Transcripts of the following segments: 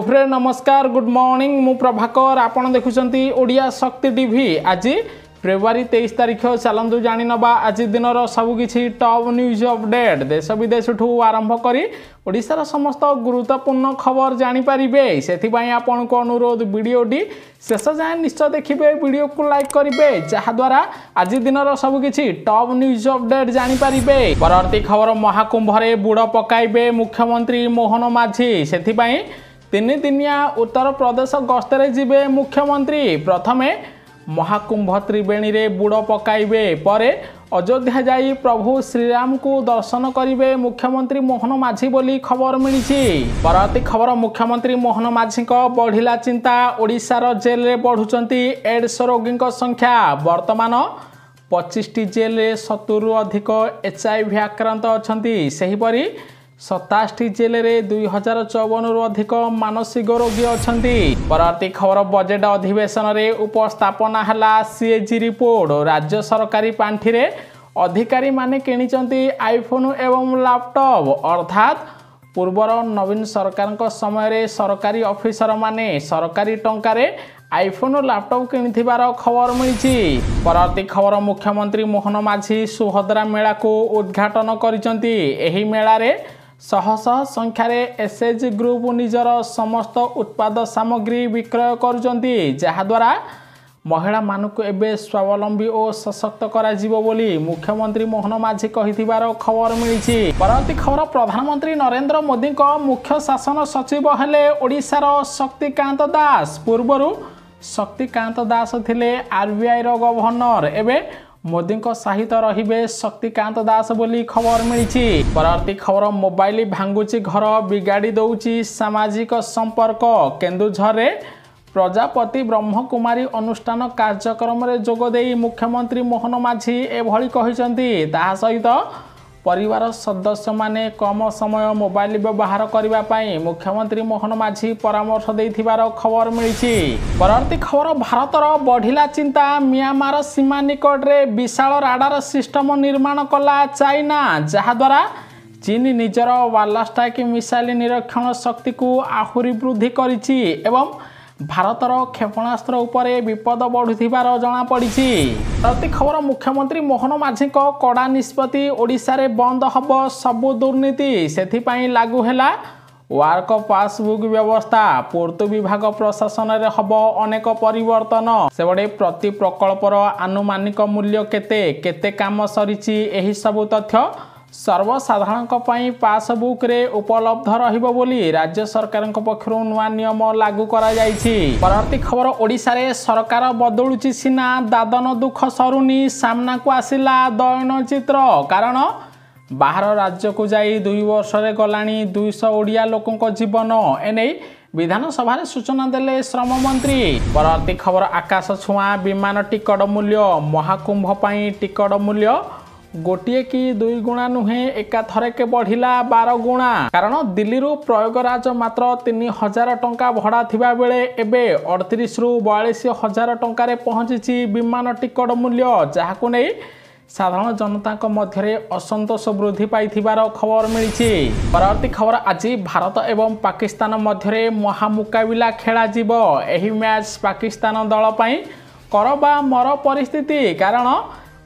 Friend नमस्कार good morning मु प्रभाकर आपण देखुछंती ओडिया शक्ति टीवी। आज फेब्रुआरी 23 तारिख चलतु जानी नबा आज दिन सबकि टॉप न्यूज अपडेट देश विदेश ठू आरंभ करी ओडिशार समस्त गुरुत्वपूर्ण खबर जानीपारे से आपण को अनुरोध वीडियोटी शेष जाए निश्चय देखिए वीडियो को लाइक करेंगे जहाद्वारा आज दिन सबकि टॉप न्यूज अपडेट जानीपारे। परवर्ती खबर महाकुंभ बुड़ पकाइबे मुख्यमंत्री मोहन माझी से तीन दिनिया उत्तर प्रदेश गस्तरे जिबे मुख्यमंत्री। प्रथमे महाकुंभ त्रिवेणी रे बुड़ पकाइबे परे अयोध्या जाई प्रभु श्रीराम को दर्शन करिवे मुख्यमंत्री मोहन माझी बोली खबर मिली। परवर्ती खबर मुख्यमंत्री मोहन माझी बढ़िला चिंता ओडिशार जेल रे बढ़ुचंती एड्स रोगी संख्या वर्तमान 25 जेल रे 70 रु अधिक HIV आक्रांत अछंती। सेहीपरि 27 जेल रे 2054 रु अधिक मानसिक रोगी अछंती। परवर्ती खबर बजेट अधिवेशन रे उपस्थापना हला सीएजी रिपोर्ट। राज्य सरकारी पांठी रे अधिकारी माने किनिचंती आईफोन एवं लैपटॉप अर्थात पूर्वर नवीन सरकार समय रे सरकारी ऑफिसर माने सरकारी टंका रे आईफोन और लैपटॉप किनिथिबार खबर मिली। परवर्ती खबर मुख्यमंत्री मोहन माझी सुभद्रा मेला को उद्घाटन करिसंती। एही मेला रे शह शह संख्यार एसएच ग्रुप निजर समस्त उत्पाद सामग्री विक्रय करुचंती जहाद्वारा महिला मानक एबे स्वावलंबी और सशक्त करा जीवो बोली मुख्यमंत्री मोहन माझी कहिथिबार खबर मिली। परवर्ती खबर प्रधानमंत्री नरेंद्र मोदी को मुख्य शासन सचिव हेले ओडिशार शक्तिकांत दास। पूर्वरु शक्तिकांत दास थिले आरबीआई रो गवर्नर एबे मोदी सहित रहिबे शक्तिकांत दास बोली खबर मिली। परवर्ती खबर मोबाइल भांगुची घर बिगाड़ी दौची सामाजिक संपर्क। केन्दुझर रे प्रजापति ब्रह्मकुमारी अनुष्ठान कार्यक्रम रे जोग देई मुख्यमंत्री मोहन माझी एभली कहिसंती। ताहा सहित परिवार सदस्य माने कम समय मोबाइल व्यवहार करने पाई मुख्यमंत्री मोहन माझी परामर्श देथिबार खबर मिली। परवर्ती खबर भारतर बढ़िला चिंता म्यांमार सीमा निकट रे विशाल राडार सिस्टम निर्माण कला चाइना जहाद्वारा चीन निजर बालास्टिक मिसाइल निरीक्षण शक्ति को आहुरी वृद्धि करिछि एवं भारतर क्षेपणास्त्र उपरे विपद बढ़ुथिबार जणा पड़ी। प्रति खबर मुख्यमंत्री मोहन माझी कड़ा निष्पत्ति ओडिशा रे बंद हब सबु दुर्नीति सेथिपाई लागू हैला वर्क पासबुक व्यवस्था। पूर्त विभाग प्रशासन रे हब अनेक परिवर्तन सेबडे प्रति प्रकल्पर आनुमानिक मूल्य केते केते काम सरिछि एही सब तथ्य सर्वसाधारण पासबुक रे उपलब्ध रहिबो बोली राज्य सरकार पक्षर नुआ नियम लागू करा जायछि। परवर्ती खबर ओडिशा रे सरकार बदलुची सिना दादन दुख सरुनी सामना को आसिला दयन चित्र कारण बाहर राज्य को जाई 2 वर्ष रे गलानी 200 ओडिया लोकंक जीवन एने विधानसभा रे सूचना देले श्रम मंत्री। परवर्ती खबर आकाश छुआ विमान टिकट मूल्य महाकुंभ पई टिकट मूल्य गोटे कि 2 गुणा नुहे एका थरके बढ़िला 12 गुणा कारण दिल्ली रु प्रयोगराज मात्र 3000 टंका भड़ा थिबा बेले एबे 38 रु 42,000 टंका रे पहुंची विमान टिकट मूल्य जहाको नै साधारण जनता मध्य असंतोष वृद्धि पाइथिबार खबर मिली। परवर्ती खबर आज भारत एवं पाकिस्तान मध्य महामुकाबिला खेला जीव। एही मैच पाकिस्तान दल पई करबा मर परिस्थिति कारण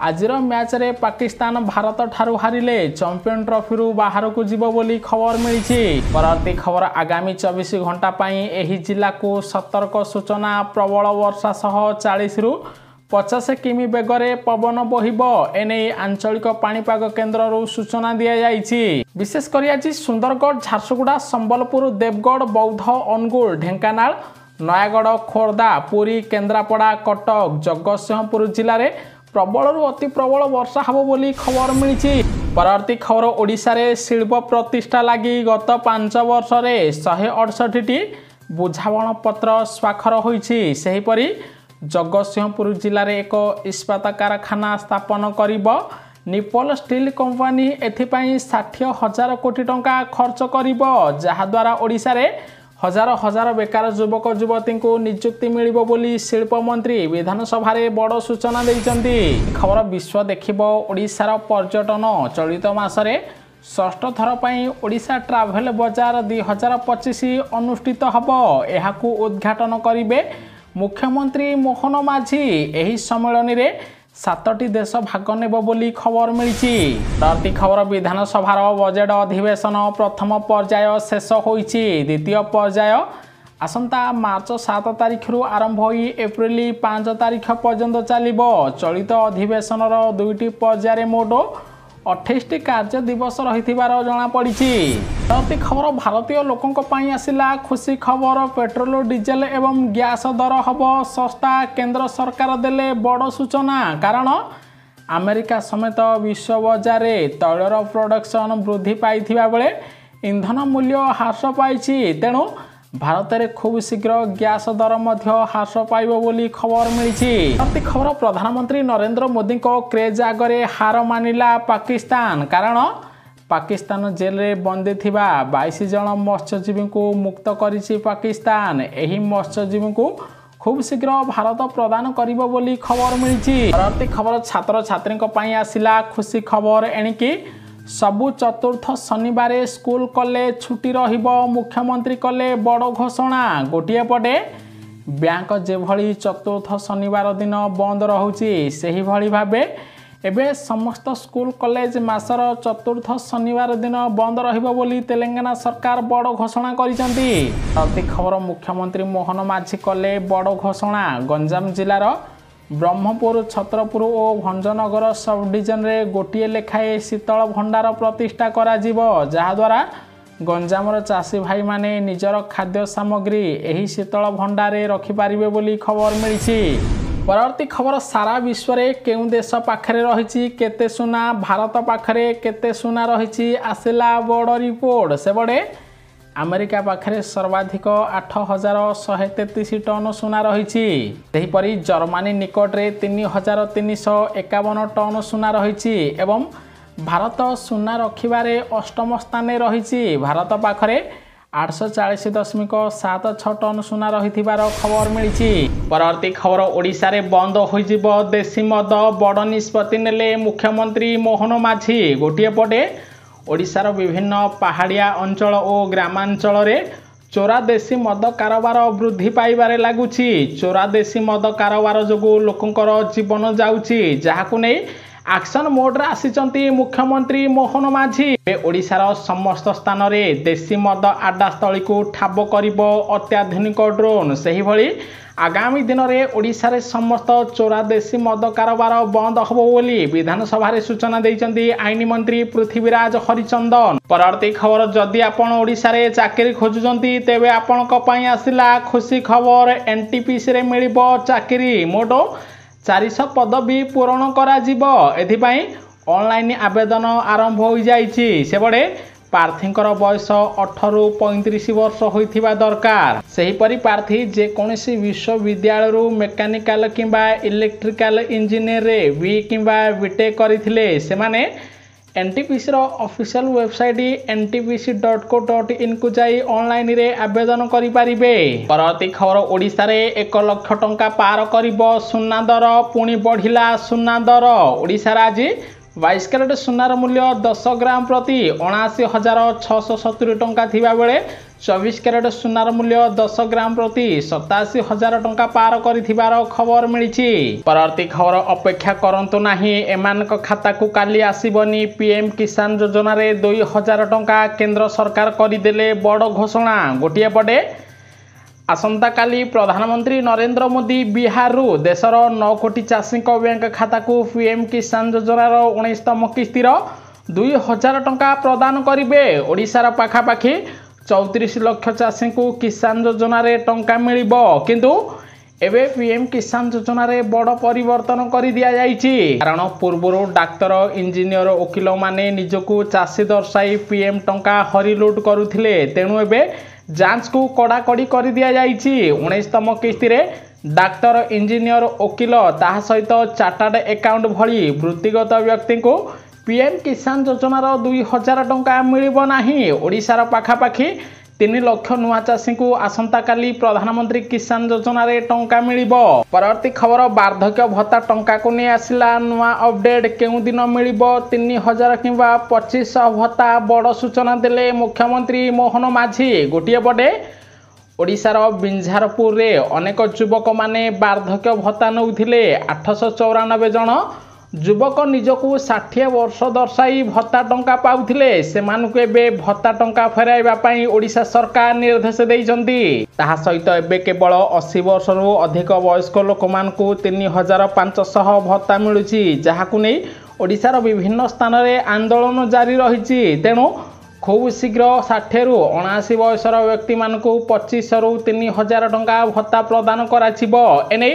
आजिर मैच रे पाकिस्तान भारत ठारू हारिले चैंपियन ट्रॉफी रु बाहर को जीवो बोली खबर मिली। परवर्ती खबर आगामी 24 घंटा पई एही जिला को सतर्क सूचना प्रबल वर्षा सह 40 रु 50 किमी बेगरे पवन बहिबो एने आंचलिक पाणीपाग केन्द्र रु सूचना दिया जायछि। विशेष करी आज सुंदरगढ़ झारसुगुड़ा संबलपुर देवगढ़ बौद्ध अनुगुल ढेंकानाल नयागढ़ खोर्धा पुरी केन्द्रापड़ा कटक जगतसिंहपुर जिले में प्रबल रु अति प्रबल वर्षा हबो बोली खबर मिली। परवर्ती खबर ओडिशा रे शिल्प प्रतिष्ठा लगी गत 5 वर्ष रे 168टी बुझावण पत्र स्वाक्षर होईछि। सेहीपरि जगतसिंहपुर जिले में एक इस्पात कारखाना स्थापन करिबो निप्पल स्टील कंपनी एथिपाई 60,000 कोटी टंका खर्च करिबो जहाद्वारा ओडिशा रे हजार हजार बेकार युवक युवती को नियुक्ति मिलिबो बोली शिल्प मंत्री विधानसभा रे बड़ सूचना दैचंती। खबर विश्व देखिबो ओडिशार पर्यटन चलित मासरे षष्ठ थर पर ओडिशा ट्राभेल बजार 2025 अनुष्ठित हब यहाकू उद्घाटन करेंगे मुख्यमंत्री मोहन माझी। यही सम्मेलन में 7टी देश भाग नेब बोली खबर मिली। प्रति खबर विधानसभार बजेट अधिवेशन प्रथम पर्याय शेष होईछि। द्वितीय पर्याय आसंता मार्च 7 तारिख आरंभ हो एप्रिल 5 तारिख पर्यंत चलिबो। चलित अधिवेशनर 2टी पर्याय मोट 28टी कार्य दिवस रही जना पड़ी। प्रति खबर भारतीय लोकों पाई आसिला खुशी खबर। पेट्रोल डीजेल एवं गैस दर हब सस्ता। केंद्र सरकार देले बड़ सूचना। कारण अमेरिका समेत विश्व बजार तैलर प्रोडक्शन वृद्धि पाई बेले इंधन मूल्य ह्रास पाई। तेणु भारत में खूब शीघ्र गैस दर ह्रास पाइब बोली खबर मिली। प्रति खबर प्रधानमंत्री नरेंद्र मोदी को क्रेज आगे हार मानिला पाकिस्तान। कारण पाकिस्तान जेल में बंदी थिबा 22 जन मत्स्यजीवी को मुक्त करिछि पाकिस्तान। एही मत्स्यजीवी को खूब शीघ्र भारत प्रदान करिबो बोली खबर मिली। प्रति खबर छात्र छात्री पई आसिला खुशी खबर। एणिकी सबु चतुर्थ शनिवार स्कूल कॉलेज छुट्टी रहिबो। मुख्यमंत्री कले बड़ घोषणा। गोटे पटे बैंक जेभली चतुर्थ शनिवार दिन बंद रहुछि सेही भली भाबे एबे समस्त स्कूल कॉलेज मासर चतुर्थ शनिवार दिन बंद रहिबो बोली तेलंगाना सरकार बड़ घोषणा करिसंती। प्रति खबर मुख्यमंत्री मोहन माझी कले बड़ घोषणा। गंजाम जिलार ब्रह्मपुर छत्रपुर और भंजनगर सब डिविजन में गोटे लेखाए शीतल भंडार प्रतिष्ठा करा जिवो, जहाद्वारा गंजामर चाषी भाई माने निजर खाद्य सामग्री एही शीतल भंडारे रखिपारिबे बोली खबर मिली। परवर्ती खबर सारा विश्व रे केउं देश पाखरे रहिछि केते सुना, भारत पाखरे केते सुना रहिछि आसिला बड़ रिपोर्ट। सेबडे अमेरिका पाखरे सर्वाधिक 8133 टन सुना रहिछि। सेहिपरि जर्मनी निकटरे 3351 टन सुना रहिछि एवं भारत सुना रखिबारे अष्टम स्थान रहिछि। भारत पाखरे 840.76 टन सुना रहिथिबार खबर मिलिछि। परवर्ती खबर ओडिशा रे बंद होइजिबो देशी मद बड़ निष्पत्ति नेले मुख्यमंत्री मोहन माझी। गोटे पटे ओडिशार विभिन्न पहाड़िया अंचल और ग्रामांचल रे चोरा देशी मद कारोबार वृद्धि पाइबारे लागुछि। चोरा देशी मद कारोबार जोगु लोकंकर जीवन जाउछि, जाहाकु नै एक्शन मोड रे आसिचंती मुख्यमंत्री मोहन माझी। ओडिशार समस्त स्थान रे देशी मद आड्डा स्थली को ठाब करिबो अत्याधुनिक ड्रोन। सेही भली आगामी दिन में ओडिशा रे समस्त चोरा देशी मद कारोबार बंद हबो बोली विधानसभा रे सूचना दैचंती आईन मंत्री पृथ्वीराज हरिचंदन। परवर्ती खबर जदि आपण ओडिशा रे चाकरी खोजुचंती तेबे आपणक पई आसिला खुशी खबर। एनटीपीसी रे मिलिबो चाकरी। मोट 400 पदवी पूरण करा जिवो। एथिपई ऑनलाइन आवेदन आरंभ हो जाइछि। सेबडे प्रार्थींकर बयस 18 ରୁ 35 वर्ष होइथिबा दरकार। सेहीपरि प्रार्थी जेकोसी विश्वविद्यालय मेकानिकल किंबा इलेक्ट्रिकल इंजीनियर रे बी किंबा बीटेक करथिले सेमाने एनटीपीसी रो ऑफिशियल वेबसाइट ntpc.co.in को जाई ऑनलाइन रे आवेदन करि पारिबे। परवर्ती खबर ओडिशा रे 1 लाख टंका पार करिबो सुना दर। पुणी बढ़िला सुना दर। ओडिशा रे आज 22 कैरेट सुनार मूल्य 10 ग्राम प्रति 79,670 टंका थिबा बेले 24 कैरेट सुनार मूल्य 10 ग्राम प्रति 87,000 टंका पार करिथिबार खबर मिलिछि। परवर्ती खबर अपेक्षा करंतु नाही एमानक खाता को काली आसीबनी। पीएम किसान योजना रे 2000 टंका केंद्र सरकार करिदेले बड़ घोषणा। गोटिए पटे आसंता काली प्रधानमंत्री नरेंद्र मोदी बिहार देशर 9 कोटी चाषी बैंक खाता को पीएम किसान योजनार 19तम किस्तिर 2000 टंका प्रदान करिवे। ओडिशार पाखापाखि 34 लाख चाषी को किसान योजना रे टंका मिलिबो, किंतु एबे पीएम किसान योजना रे बड़ परिवर्तन करि दिया जाइछि। कारण पूर्वरो डाक्तर इंजीनियर वकील माने निजको चाषी दर्शाई पीएम टंका हरिलुट करुथिले। तेणु एबे जांच को कड़ाकड़ी कर दिया जाइछि। 19तम किस्ती रे डाक्तर इंजीनियर वकील ताहा सहित चार्टार्ड अकाउंट भली वृत्तिगत व्यक्ति को पीएम किसान योजनार 2000 टंका मिलिबो नाही। ओडिशार पाखापाखि 3 लाख नुआ चाषी को आसंता काली प्रधानमंत्री किसान योजना रे टंका मिलिबो। परवर्ती खबर वार्धक्य भत्ता टंका को नहीं आसिला नुआ अपडेट केउ दिन मिलिबो 3000 किंवा 2500 भत्ता बड़ सूचना देले मुख्यमंत्री मोहन माझी। गोटिए पटे ओडिशार बिंझारपुर रे अनेक युवक माने वार्धक्य भत्ता नउथिले 894 जन युवक निजकू 60 वर्ष दर्शाई भत्ता टंका पाउथिले सेमानकु एबे भत्ता टंका फेराइबा पई ओडिशा सरकार निर्देश दैछंती। ताहा सहित एबे केवल 80 वर्ष रु अधिक वयस्क लोक मानकु 3500 भत्ता मिलुची जहाकु नै ओडिशार विभिन्न स्थान रे आंदोलन जारी रहिछि। तेणु खूब शीघ्र 60 रु 79 वर्षर व्यक्ति मानकु 2500 रु 3000 टंका भत्ता प्रदान कराजिबो। एने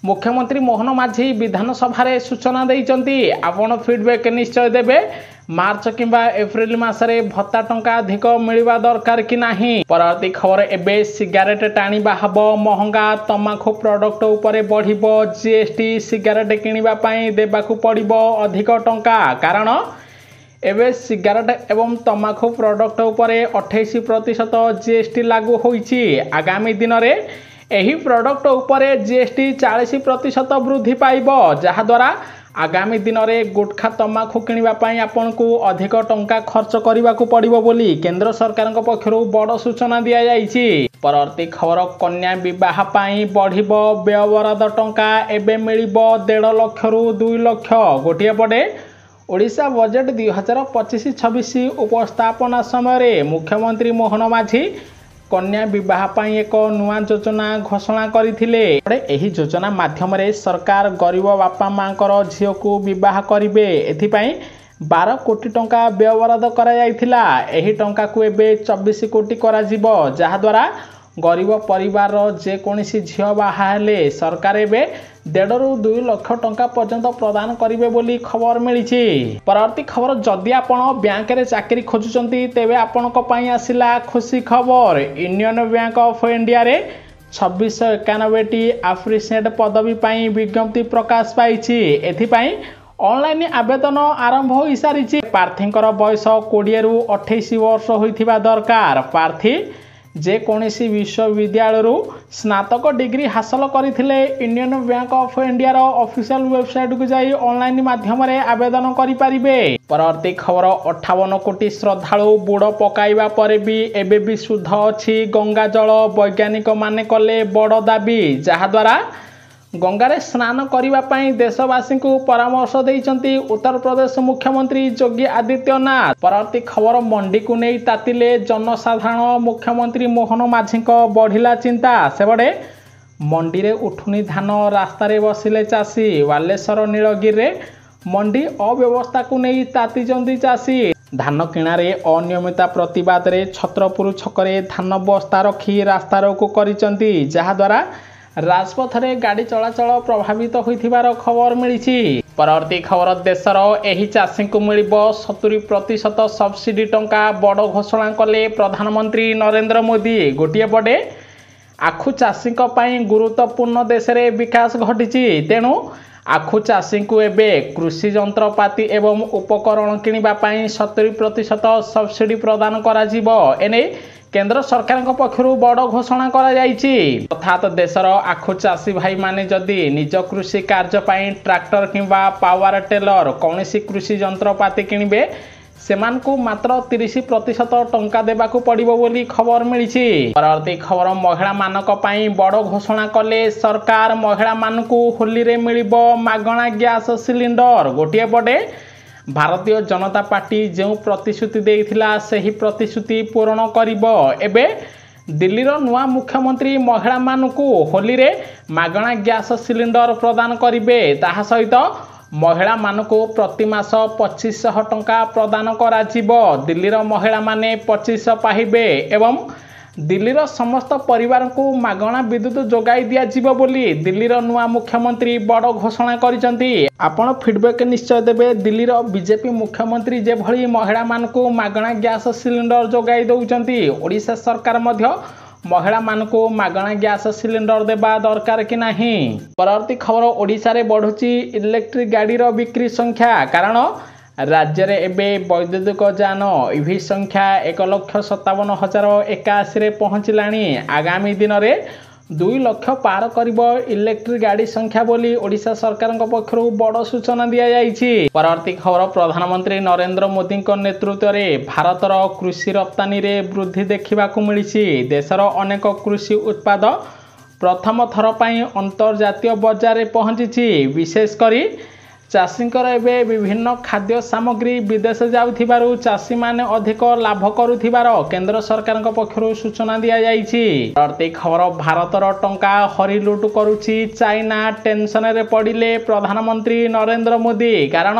मुख्यमंत्री मोहन माझी विधानसभा रे सूचना दैचंती। आपण फीडबैक निश्चय देबे मार्च किंबा एप्रिल मासरे भत्ता टंका अधिक मिलवा दरकार कि नाही। परवर्ती खबर एबे सिगारेट टाणीबा हबो महंगा तमाखु प्रोडक्ट उपरे बढ़िबो जीएसटी सिगारेट किनिबा पई देबाकू पड़िबो अधिक टंका कारण एवं सिगारेट एवं तमाखु प्रोडक्ट उपरे 28% जीएसटी लागू होईची। आगामी दिन रे एही प्रोडक्ट उपरे जीएसटी 40% वृद्धि पाइबो जहाद्वारा आगामी दिन में गुटखा तमाखु किनिबा पई आपनकू अधिक टंका खर्च करबाकू पड़िबो बोली केंद्र सरकार पक्षरु बड़ सूचना दिया जाइछि। परवर्ती खबर कन्या विवाह पई बढ़िबो व्यवहार टंका एबे मिलिबो 1.5 लाख रु 2 लाख। गोटिए पटे ओडिशा बजेट 2025-26 उपस्थापना समय मुख्यमंत्री मोहन माझी कन्या विवाह पई एक नुआ योजना घोषणा करथिले। एही योजना माध्यम रे सरकार गरीब बापा मांकर झियो को विवाह करिवे एथिपई 12 कोटी टंका व्यवहार करा जायथिला। एही टंका को एबे 24 कोटी करा जिवो जहा द्वारा गरीब परिवार जे कोनसी झियो बाहा हेले सरकार एबे 1.5 रु 2 लाख टंका पर्यंत प्रदान करिवे बोली खबर मिलिछि। परवर्ती खबर जदि आपण बैंक रे चाकरी खोजुचंती तेबे आपनको पई आसिला खुशी खबर। यूनियन बैंक ऑफ इंडिया रे 2691 टी एप्रिशिएट पदवी पई विज्ञप्ति प्रकाश पाइछि। एथिपई ऑनलाइन आवेदन आरंभ होई सारिछि। प्रार्थींकर बयस 20 रु 28 वर्ष होइथिबा दरकार। प्रार्थी जे कोनसी विश्वविद्यालय स्नातक डिग्री हासिल करथिले यूनियन बैंक ऑफ इंडिया रो ऑफिशियल वेबसाइट को जाई ऑनलाइन माध्यम रे आवेदन करि परिबे। परवर्ती खबर 58 कोटी श्रद्धालु बुड़ पकाइबा परे भी एबे भी शुद्ध अछि गंगा जल वैज्ञानिक माने कले बड़ दाबी जहा द्वारा गंगारे स्नान करिबा पई देशवासी को परामर्श दैचंती उत्तर प्रदेश मुख्यमंत्री योगी आदित्यनाथ। परवर्ती खबर मंडी को नहीं तातिले जनसाधारण मुख्यमंत्री मोहन माझी बढ़िला चिंता सेबड़े मंडी रे उठुनी धान रास्ता रे बसिले चाषी। बालेश्वर नीलगिरी रे मंडी अव्यवस्था को नहीं तातिचंती चाषी। धान किणारे अनियमितता प्रतिवाद रे छत्रपुर छकरे धान बस्ता रखी रास्ता रोको करिचंती जहा द्वारा राजपथ रे गाड़ी चलाचल प्रभावित होइथिबार खबर मिलिछि। परवर्ती खबर देशर एही चाषी को मिलिबो 70% सब्सिडी टंका बड़ घोषणा कले प्रधानमंत्री नरेंद्र मोदी। गोटिए पटे आखु चाषी पई गुरुत्वपूर्ण देश रे विकास घटिछि तेणु आखु चाषी को एबे कृषि यंत्रपाति एवं उपकरण किनिबा पई 70% सब्सिडी प्रदान करा जिवो। एने केंद्र सरकार पक्षरु बड़ घोषणा करा जाइछि। अर्थात देशर आखु चाषी भाई माने जदि निज कृषि कार्य पई ट्रैक्टर किंबा पावर टेलर कौनसी कृषि यंत्रपाति किनिबे सेमान को मात्र 30% टंका देबाकू पड़िबो बोली खबर मिलिछि। परवर्ती खबर महिला मानक पई बड़ घोषणा कले सरकार। महिला मानकू होली रे मिलिबो मागणा गैस सिलिंडर। गोटिए पटे भारतीय जनता पार्टी जो प्रतिश्रुति देइथिला सही प्रतिश्रुति पूर्ण करिबो। एबे दिल्लीर नुआ मुख्यमंत्री महिला मानकू होली रे मागणा गैस सिलिंडर प्रदान करिवे। ताहा सहित महिला मानकू प्रति मास 2500 टंका प्रदान करा जिवो। दिल्लीर महिला माने 2500 पाइबे एवं दिल्लीर समस्त परिवार को मागणा विद्युत जोगाई दिया जिवो बोली दिल्लीर नुआ मुख्यमंत्री बड़ घोषणा करिसंती। आपण फीडबैक निश्चय देबे। दिल्लीर बीजेपी मुख्यमंत्री जे भली महिला मानकू मागणा गैस सिलिंडर जोगाई दउचंती ओडिशा सरकार मध्य महिला मानकू मागणा गैस सिलिंडर देबा दरकार कि नहीं। परवर्ती खबर ओडिशा रे बढ़ुची इलेक्ट्रिक गाड़ी रो बिक्री संख्या कारण राज्य रे एबे वैद्युतिक यान इभि संख्या 1,57,081 रे पहुँचलाणी। आगामी दिन में 2 लाख पार करिब इलेक्ट्रिक गाड़ी संख्या बोली ओडिशा सरकार पक्षर बड़ सूचना दि जाइछि। परवर्ती खबर प्रधानमंत्री नरेंद्र मोदी नेतृत्व में भारतर कृषि रप्तानी रे वृद्धि देखा मिली। देशर अनेक कृषि उत्पाद प्रथम थर पर अंतर्जातीय बजार में पहुंची। विशेषकर चाषींकर एवं विभिन्न खाद्य सामग्री विदेश जाउथिबारु चाषी माने अधिक लाभ करुथिबार केंद्र सरकार पक्षर सूचना दि जाइछि। परवर्ती खबर भारतर टंका हरिलुट करुछि चाइना टेंशन रे पड़िले प्रधानमंत्री नरेंद्र मोदी। कारण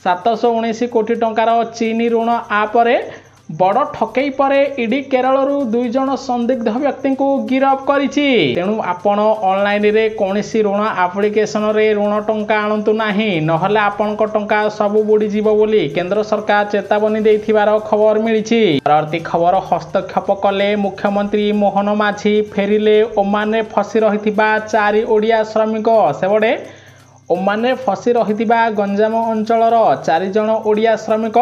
719 कोटी टंकार चीनी ऋण आपरे बड़ ठकई पर ईडी केरल 2 जन संदिग्ध व्यक्ति को गिरफ्त करिछि। तेणु आपण ऑनलाइन रे कोनसी ऋण एप्लिकेशन रे ऋण टंका आणंतु नाही, नहले आपनक टंका सब बुड़ी जीव बोली केंद्र सरकार चेतावनी देथिबार खबर मिलिछि। परवर्ती खबर हस्तक्षेप कले मुख्यमंत्री मोहन माझी फेरिले ओमान रे फसी रहिथिबा 4 ओडिया श्रमिक। सेबडे ओमान रे फसी रहिथिबा गंजाम अंचलर 4 जन ओडिया श्रमिक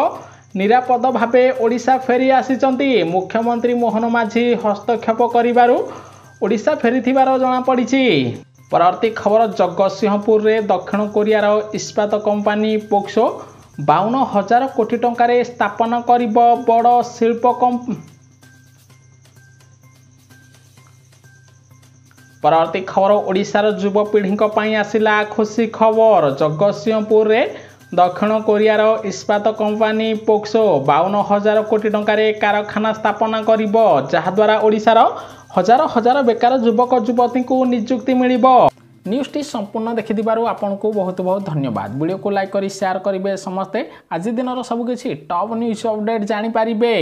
निरापद भावे ओडिशा फेरी आसिचंती। मुख्यमंत्री मोहन माझी हस्तक्षेप करिबारु ओडिशा फेरिथिबार जणा पड़िछि। परवर्ती खबर जगतसिंहपुर रे दक्षिण कोरियार इस्पात कंपनी पोक्सो 52,000 कोटी टंकार स्थापना करिब बड़ शिल्प परवर्ती खबर ओडिशार युवपीढ़ी आसिला खुशी खबर। जगतसिंहपुर रे दक्षिण कोरियार इस्पात कंपनी पोक्सो 52,000 कोटी टंकार कारखाना स्थापना करिब, जहाद्वारा ओडिशार हजार हजार बेकार युवक युवती को नियुक्ति मिलिब। न्यूज़टी संपूर्ण देखिथिबारु आपनको बहुत बहुत धन्यवाद। वीडियो को लाइक करी शेयर करिवे समस्ते। आज दिनर सबकिछि टॉप न्यूज़ अपडेट जानि पारिबे।